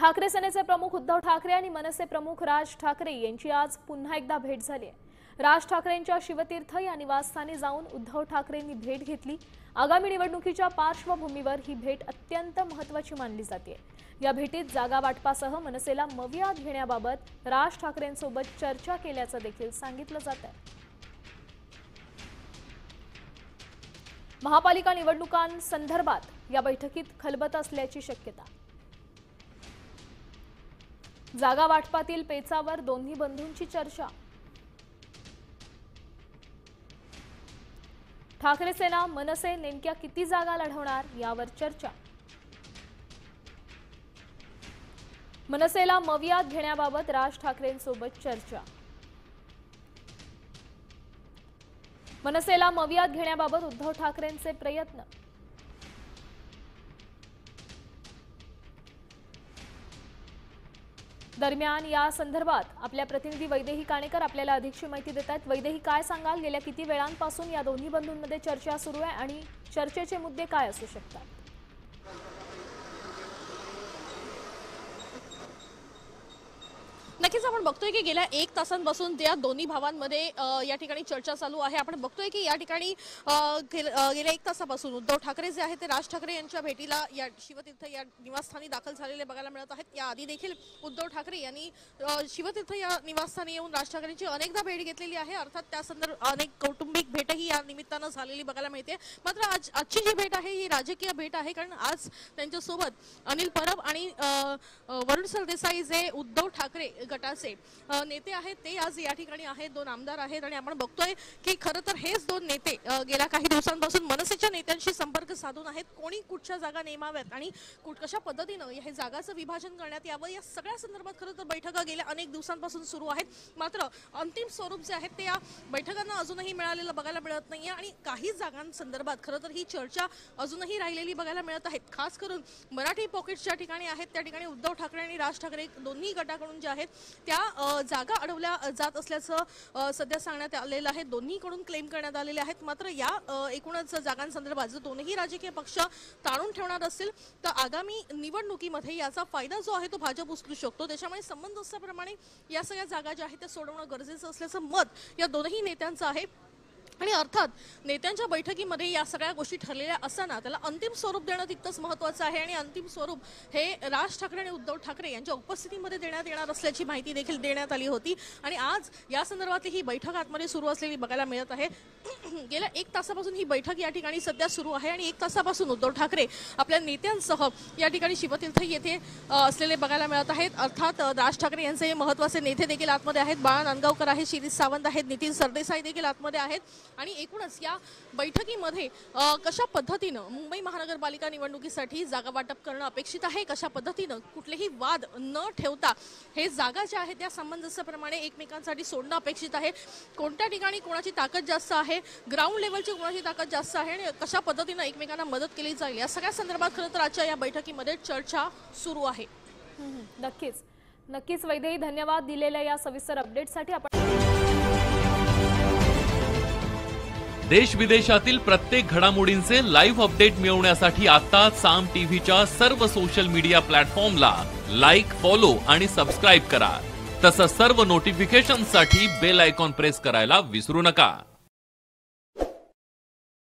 ठाकरे सेनेचे प्रमुख उद्धव ठाकरे आणि मनसे प्रमुख राज ठाकरे यांची आज पुन्हा एकदा भेट झाली आहे। राज ठाकरेंच्या शिवतीर्थ या निवासस्थानी जाऊन उद्धव ठाकरेंनी भेट घेतली। आगामी निवडणुकीच्या पार्श्वभूमीवर ही भेट अत्यंत महत्त्वाची मानली जाते। या भेटीत जागा वाटपासह मनसेला मवियात घेण्याबाबत राज ठाकरेंसोबत चर्चा केल्याचं देखील सांगितलं जात आहे। महापालिका निवडणुकांसंदर्भात या बैठकीत खलबत असल्याची शक्यता। जागा वाटपातील पेचावर दोन्ही बंधूंची चर्चा। ठाकरे सेना मनसे नेमक्या किती जागा लढवणार यावर चर्चा। मनसेला मवियात घेण्याबाबत राज ठाकरेंसोबत चर्चा। मनसेला मवियात घेण्याबाबत उद्धव ठाकरेंचे प्रयत्न। दरम्यान या संदर्भात आपल्या प्रतिनिधी वैदेही काणेकर आपल्याला अधिकची माहिती देत आहेत। वैदेही, काय सांगाल, गेल्या किती वेळांपासून या दोन्ही बंधूंमध्ये चर्चा सुरू आहे आणि चर्चेचे मुद्दे काय असू शकतात? नक्कीच आपण बघतोय की गेल्या 1 तासांपासून त्या दोन्ही भावांमध्ये या ठिकाणी चर्चा चालू आहे। आपण बघतोय की या ठिकाणी गेल्या 1 तासापासून उद्धव ठाकरे जे आहेत ते राज ठाकरे यांच्या भेटीला या शिवतीर्थ या निवासस्थानी दाखल झालेले बघायला मिळत आहेत। या आधी देखील उद्धव ठाकरे यांनी शिवतीर्थ या निवासस्थानी येऊन राज ठाकरेंची अनेकदा भेट घेतलेली आहे। अर्थात त्या संदर्भात अनेक कौटुंबिक भेटही या निमित्तानं झालेली बघायला मिळते। मात्र आजची जी भेट आहे ही राजकीय भेट आहे, कारण आज त्यांच्यासोबत अनिल परब आणि वरुण सरदेसाई जे उद्धव ठाकरे गटाचे नेते आहेत ते आज या ठिकाणी आहेत। 2 आमदार आहेत आणि आपण बघतोय की खरं तर हेच 2 नेते गेल्या काही दिवसांपासून मनसेच्या नेत्यांशी संपर्क साधून आहेत। कोणी कुठच्या जागा नेमाव्यात आणि कशा पद्धतीनं हे जागाचं विभाजन करण्यात यावं या सगळ्या संदर्भात खरं तर बैठका गेल्या अनेक दिवसांपासून सुरू आहेत। मात्र अंतिम स्वरूप जे आहे ते या बैठकांना अजूनही मिळालेलं बघायला मिळत नाहीये आणि काही जागांसंदर्भात खरं तर ही चर्चा अजूनही राहिलेली बघायला मिळत आहे। खास करून मराठी पॉकेट्स ज्या ठिकाणी आहेत त्या ठिकाणी उद्धव ठाकरे आणि राज ठाकरे दोन्ही गटाकडून जे आहेत त्या जागा अडवल्या जात असल्याचं सध्या सांगण्यात आलेलं आहे। दोन्हीकडून क्लेम करण्यात आलेले आहेत। मात्र या एकूणच जागांसंदर्भात जर दोन्ही राजकीय पक्ष ताणून ठेवणार असतील तर आगामी निवडणुकीमध्ये याचा फायदा जो आहे तो भाजप उचलू शकतो। त्याच्यामुळे संबंध असल्याप्रमाणे या सगळ्या जागा ज्या आहेत त्या सोडवणं गरजेचं असल्याचं मत या दोन्ही नेत्यांचं आहे। आणि अर्थात नेत्यांच्या बैठकीमध्ये या सगळ्या गोष्टी ठरलेल्या असताना त्याला अंतिम स्वरूप देणं तितकंच महत्त्वाचं आहे आणि अंतिम स्वरूप हे राज ठाकरे आणि उद्धव ठाकरे यांच्या उपस्थितीमध्ये देण्यात येणार असल्याची माहिती देखील देण्यात आली होती आणि आज या संदर्भातली ही बैठक आतमध्ये सुरू असलेली बघायला मिळत आहे। गेल्या 1 तासापासून ही बैठक या ठिकाणी सध्या सुरू आहे आणि 1 तासापासून उद्धव ठाकरे आपल्या नेत्यांसह या ठिकाणी शिवतीर्थ येथे असलेले बघायला मिळत आहेत। अर्थात राज ठाकरे यांचे महत्त्वाचे नेते देखील आतमध्ये आहेत। बाळा नांदगावकर आहेत, शिरीष सावंत आहेत, नितीन सरदेसाई देखील आतमध्ये आहेत आणि एकूणच या बैठकीमध्ये कशा पद्धतीनं मुंबई महानगरपालिका निवडणुकीसाठी जागा वाटप करणं अपेक्षित आहे, कशा पद्धतीनं कुठलेही वाद न ठेवता हे जागा ज्या आहेत त्या सामंजस्याप्रमाणे एकमेकांसाठी सोडणं अपेक्षित आहे। कोणत्या ठिकाणी कोणाची ताकद जास्त आहे, ग्राउंड लेवलची कोणाची ताकद जास्त आहे आणि कशा पद्धतीनं एकमेकांना मदत केली जाईल या सगळ्या संदर्भात खरं तर आजच्या या बैठकीमध्ये चर्चा सुरू आहे। नक्कीच वैदेही, धन्यवाद दिलेल्या या सविस्तर अपडेटसाठी। आपण देश विदेशातील प्रत्येक घडामोडींचे लाईव्ह अपडेट मिळवण्यासाठी आता साम टीव्हीच्या सर्व सोशल मीडिया प्लॅटफॉर्मला लाईक, फॉलो आणि सबस्क्राईब करा। तसंच सर्व नोटिफिकेशनसाठी बेल आयकॉन प्रेस करायला विसरू नका।